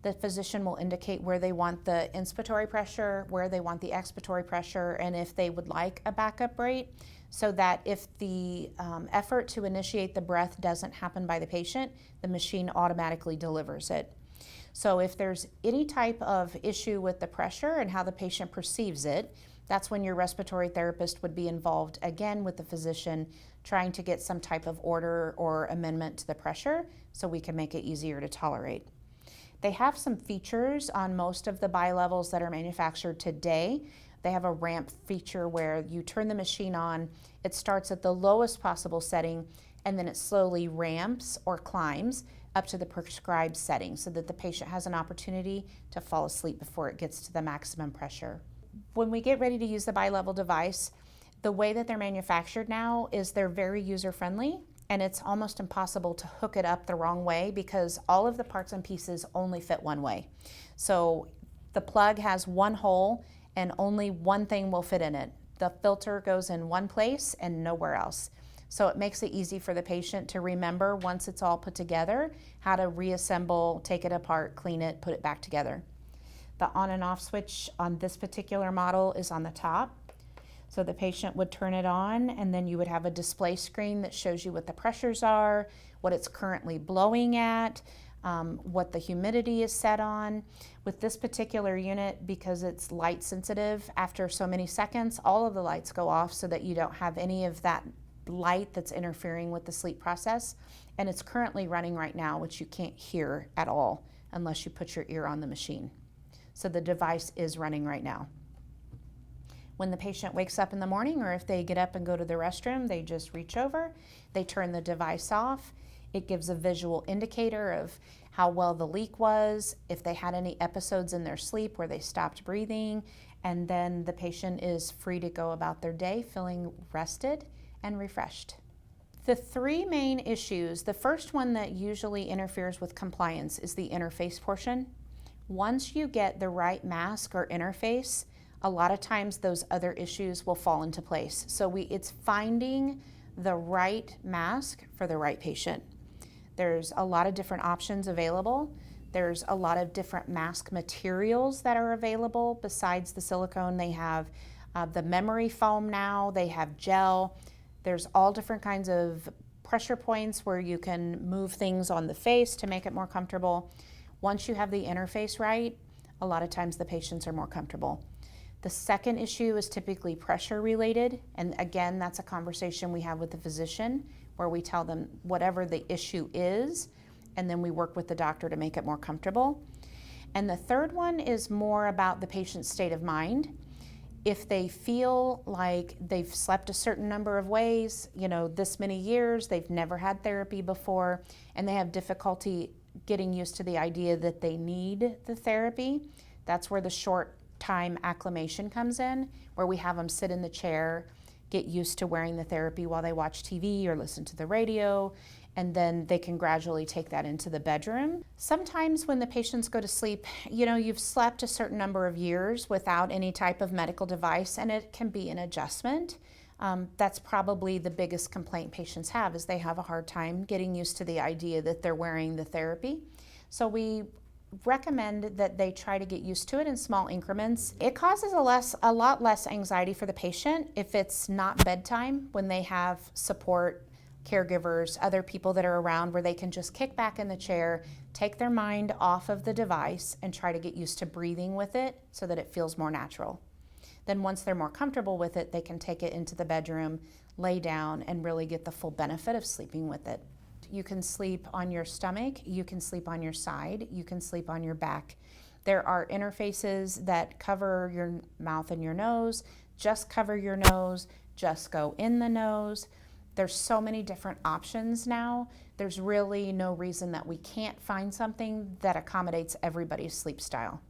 The physician will indicate where they want the inspiratory pressure, where they want the expiratory pressure, and if they would like a backup rate, so that if the effort to initiate the breath doesn't happen by the patient, the machine automatically delivers it. So if there's any type of issue with the pressure and how the patient perceives it, that's when your respiratory therapist would be involved again with the physician, trying to get some type of order or amendment to the pressure so we can make it easier to tolerate. They have some features on most of the Bilevels that are manufactured today. They have a ramp feature where you turn the machine on, it starts at the lowest possible setting, and then it slowly ramps or climbs up to the prescribed setting so that the patient has an opportunity to fall asleep before it gets to the maximum pressure. When we get ready to use the Bilevel device, the way that they're manufactured now is they're very user-friendly, and it's almost impossible to hook it up the wrong way because all of the parts and pieces only fit one way. So the plug has one hole and only one thing will fit in it. The filter goes in one place and nowhere else. So it makes it easy for the patient to remember once it's all put together, how to reassemble, take it apart, clean it, put it back together. The on and off switch on this particular model is on the top. So the patient would turn it on, and then you would have a display screen that shows you what the pressures are, what it's currently blowing at, what the humidity is set on. With this particular unit, because it's light sensitive, after so many seconds, all of the lights go off so that you don't have any of that light that's interfering with the sleep process. And it's currently running right now, which you can't hear at all unless you put your ear on the machine. So the device is running right now. When the patient wakes up in the morning, or if they get up and go to the restroom, they just reach over, they turn the device off. It gives a visual indicator of how well the leak was, if they had any episodes in their sleep where they stopped breathing, and then the patient is free to go about their day feeling rested and refreshed. The three main issues, the first one that usually interferes with compliance is the interface portion. Once you get the right mask or interface, a lot of times those other issues will fall into place. So it's finding the right mask for the right patient. There's a lot of different options available. There's a lot of different mask materials that are available. Besides the silicone, they have the memory foam now, they have gel. There's all different kinds of pressure points where you can move things on the face to make it more comfortable. Once you have the interface right, a lot of times the patients are more comfortable. The second issue is typically pressure related, and again, that's a conversation we have with the physician where we tell them whatever the issue is, and then we work with the doctor to make it more comfortable. And the third one is more about the patient's state of mind. If they feel like they've slept a certain number of ways, this many years, they've never had therapy before, and they have difficulty getting used to the idea that they need the therapy, that's where the short time acclimation comes in, where we have them sit in the chair, get used to wearing the therapy while they watch TV or listen to the radio, and then they can gradually take that into the bedroom. Sometimes when the patients go to sleep, you've slept a certain number of years without any type of medical device, and it can be an adjustment. That's probably the biggest complaint patients have, is they have a hard time getting used to the idea that they're wearing the therapy. So we recommend that they try to get used to it in small increments. It causes a lot less anxiety for the patient if it's not bedtime, when they have support, caregivers, other people that are around where they can just kick back in the chair, take their mind off of the device, and try to get used to breathing with it so that it feels more natural. Then once they're more comfortable with it, they can take it into the bedroom, lay down, and really get the full benefit of sleeping with it. You can sleep on your stomach, you can sleep on your side, you can sleep on your back. There are interfaces that cover your mouth and your nose, just cover your nose, just go in the nose. There's so many different options now. There's really no reason that we can't find something that accommodates everybody's sleep style.